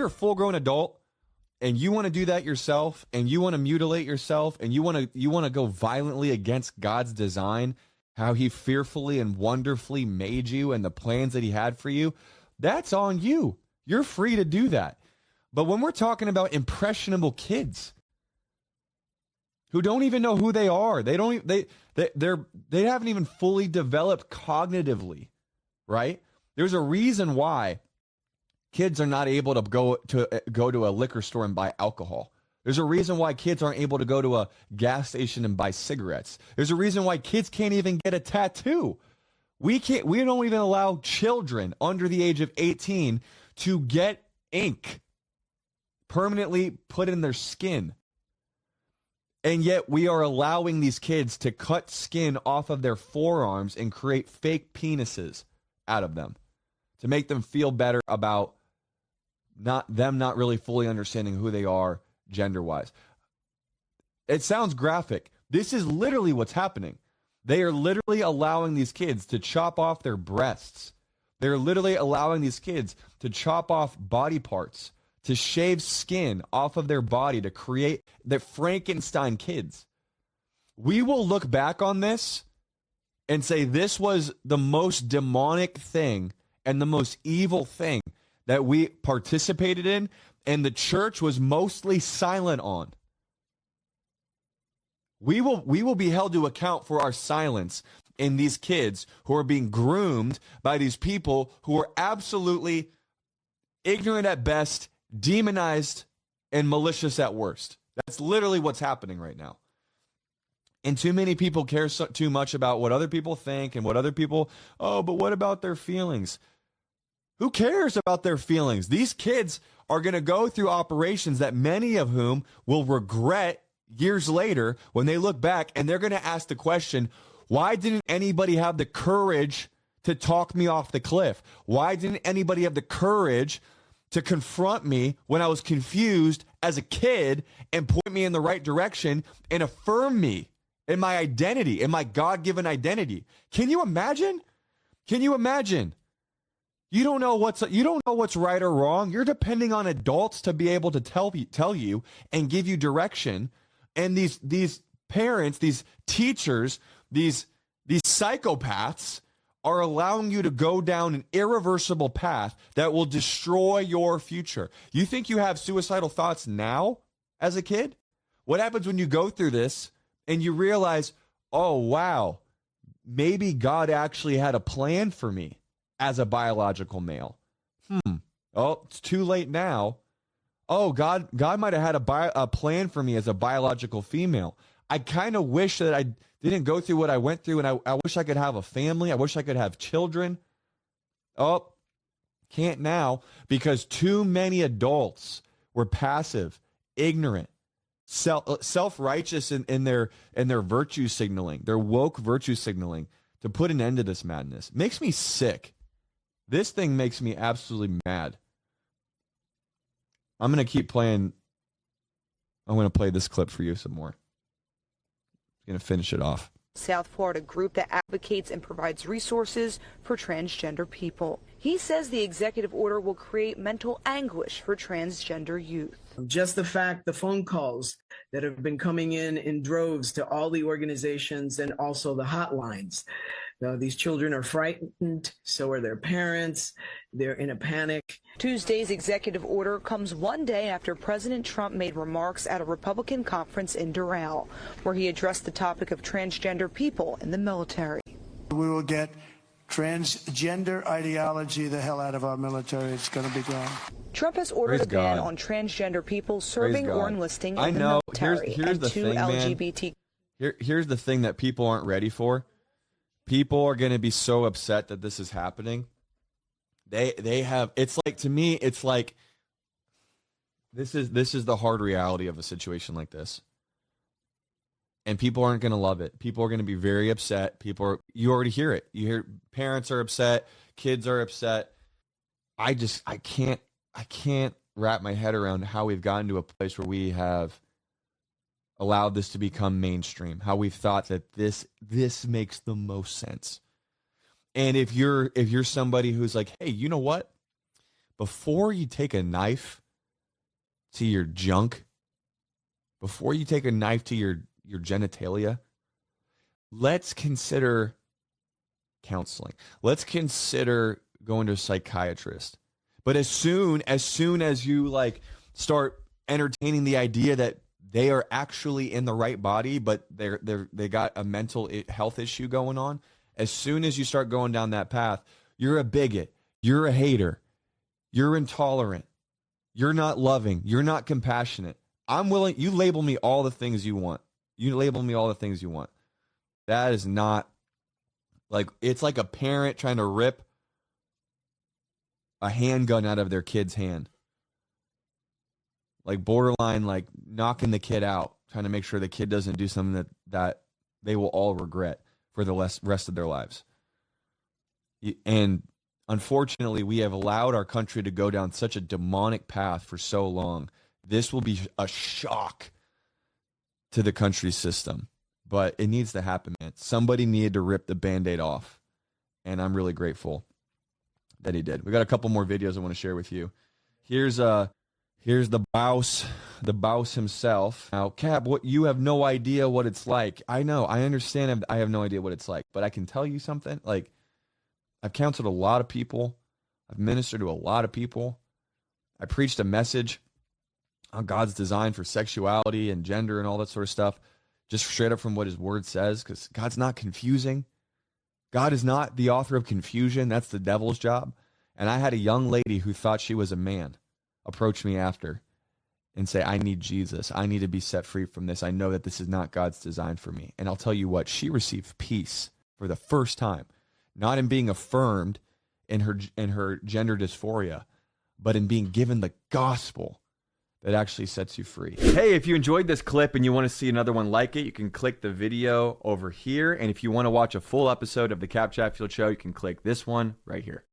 you're a full-grown adult and you want to do that yourself and you want to mutilate yourself and you want to go violently against God's design, how he fearfully and wonderfully made you and the plans that he had for you, that's on you. You're free to do that. But when we're talking about impressionable kids who don't even know who they are, they haven't even fully developed cognitively, right? There's a reason why kids are not able to go to a liquor store and buy alcohol. There's a reason why kids aren't able to go to a gas station and buy cigarettes. There's a reason why kids can't even get a tattoo. We don't even allow children under the age of 18 to get ink permanently put in their skin. And yet we are allowing these kids to cut skin off of their forearms and create fake penises out of them to make them feel better about not really fully understanding who they are gender-wise. It sounds graphic. This is literally what's happening. They are literally allowing these kids to chop off their breasts. They're literally allowing these kids to chop off body parts, to shave skin off of their body, to create the Frankenstein kids. We will look back on this and say this was the most demonic thing and the most evil thing that we participated in, and the church was mostly silent on. We will be held to account for our silence in these kids who are being groomed by these people who are absolutely ignorant at best, demonized, and malicious at worst. That's literally what's happening right now. And too many people care too much about what other people think and what other people, but what about their feelings? Who cares about their feelings? These kids are going to go through operations that many of whom will regret years later when they look back, and they're going to ask the question, why didn't anybody have the courage to talk me off the cliff? Why didn't anybody have the courage to confront me when I was confused as a kid and point me in the right direction and affirm me in my identity, in my God-given identity? Can you imagine? Can you imagine? You don't know what's right or wrong. You're depending on adults to be able to tell you and give you direction. And these parents, these teachers, these psychopaths are allowing you to go down an irreversible path that will destroy your future. You think you have suicidal thoughts now as a kid? What happens when you go through this and you realize, oh, wow, maybe God actually had a plan for me as a biological male? Oh, it's too late now. Oh, God might have had a plan for me as a biological female. I kind of wish that I didn't go through what I went through, and I wish I could have a family. I wish I could have children. Oh, can't now, because too many adults were passive, ignorant, self-righteous in their virtue signaling, their woke virtue signaling to put an end to this madness. Makes me sick. This thing makes me absolutely mad. I'm going to keep playing. I'm going to play this clip for you some more. I'm going to finish it off. South Florida group that advocates and provides resources for transgender people. He says the executive order will create mental anguish for transgender youth. Just the fact, the phone calls that have been coming in droves to all the organizations and also the hotlines. These children are frightened, so are their parents. They're in a panic. Tuesday's executive order comes one day after President Trump made remarks at a Republican conference in Doral, where he addressed the topic of transgender people in the military. We will get transgender ideology the hell out of our military. It's going to be gone. Trump has ordered a ban on transgender people serving or enlisting in the military. Here's the thing, LGBT. Here's the thing that people aren't ready for. People are going to be so upset that this is happening. They have, it's like, to me, it's like, this is the hard reality of a situation like this. And people aren't going to love it. People are going to be very upset. You already hear it. You hear parents are upset, kids are upset. I can't wrap my head around how we've gotten to a place where we have allowed this to become mainstream, how we've thought that this makes the most sense. And if you're somebody who's like, hey, you know what? Before you take a knife to your junk, before you take a knife to your genitalia, let's consider counseling. Let's consider going to a psychiatrist. But as soon as you like start entertaining the idea that they are actually in the right body, but they got a mental health issue going on, as soon as you start going down that path, you're a bigot, you're a hater, you're intolerant, you're not loving, you're not compassionate. I'm willing, you label me all the things you want. You label me all the things you want. That is not, like, it's like a parent trying to rip a handgun out of their kid's hand. Like borderline, like knocking the kid out, trying to make sure the kid doesn't do something that they will all regret for the rest of their lives. And unfortunately, we have allowed our country to go down such a demonic path for so long. This will be a shock to the country's system, but it needs to happen, man. Somebody needed to rip the Band-Aid off, and I'm really grateful that he did. We got a couple more videos I want to share with you. Here's the boss himself. Now, Kap, you have no idea what it's like. I know, I understand. I have no idea what it's like, but I can tell you something. Like, I've counseled a lot of people. I've ministered to a lot of people. I preached a message on God's design for sexuality and gender and all that sort of stuff, just straight up from what his word says, because God's not confusing. God is not the author of confusion. That's the devil's job. And I had a young lady who thought she was a man approach me after and say, I need Jesus. I need to be set free from this. I know that this is not God's design for me. And I'll tell you what, she received peace for the first time, not in being affirmed in her gender dysphoria, but in being given the gospel that actually sets you free. Hey, if you enjoyed this clip and you want to see another one like it, you can click the video over here. And if you want to watch a full episode of the Kap Chatfield Show, you can click this one right here.